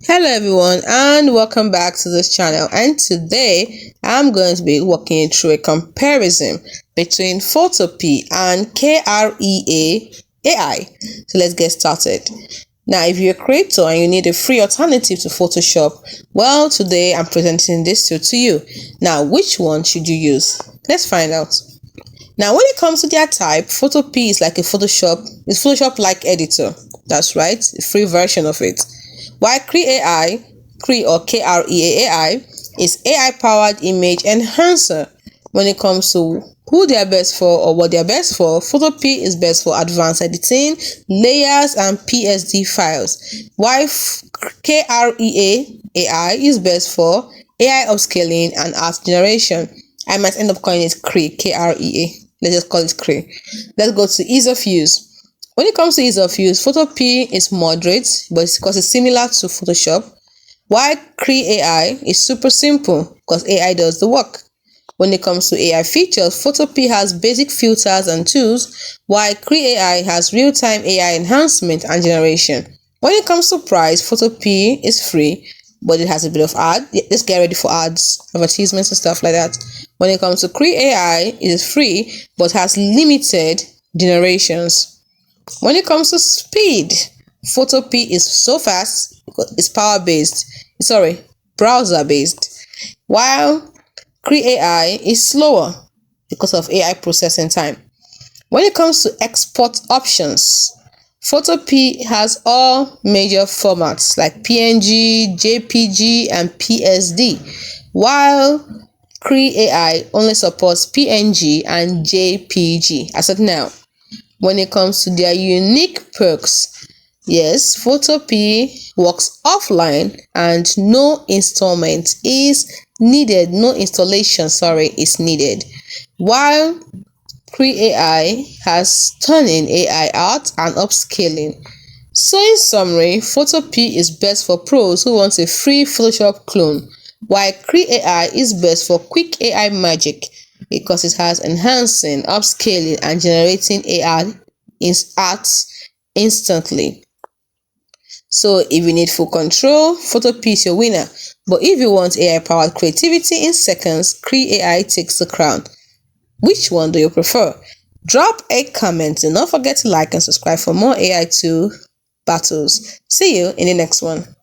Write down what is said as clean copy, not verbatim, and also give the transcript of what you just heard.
Hello everyone and welcome back to this channel, and today I'm going to be walking you through a comparison between Photopea and Krea AI. So let's get started. Now, if you're a creator and you need a free alternative to Photoshop, well, today I'm presenting this tool to you. Now, which one should you use? Let's find out. Now, when it comes to their type, Photopea is like a Photoshop-like editor. That's right, a free version of it. While Krea or Krea is AI-powered image enhancer. When it comes to who they are best for or what they are best for, Photopea is best for advanced editing, layers, and PSD files, while Krea AI is best for AI upscaling and art generation. I might end up calling it Krea. Let's just call it Krea. Let's go to ease of use. When it comes to ease of use, Photopea is moderate, but it's because it's similar to Photoshop, while Krea AI is super simple because AI does the work. When it comes to AI features, Photopea has basic filters and tools, while Krea AI has real-time AI enhancement and generation. When it comes to price, Photopea is free, but it has a bit of ad. Just get ready for ads, advertisements, and stuff like that. When it comes to Krea AI, it is free, but has limited generations. When it comes to speed, Photopea is so fast because it's browser-based, while Krea AI is slower because of AI processing time. When it comes to export options, Photopea has all major formats like PNG, JPG, and PSD, while Krea AI only supports PNG and JPG as of now. When it comes to their unique perks, yes, Photopea works offline and no installation is needed, while Krea AI has stunning AI art and upscaling. So in summary, Photopea is best for pros who want a free Photoshop clone, while Krea AI is best for quick AI magic because it has enhancing, upscaling, and generating AI art instantly. So if you need full control, Photopea is your winner. But if you want AI-powered creativity in seconds, Krea AI takes the crown. Which one do you prefer? Drop a comment and don't forget to like and subscribe for more AI tool battles. See you in the next one.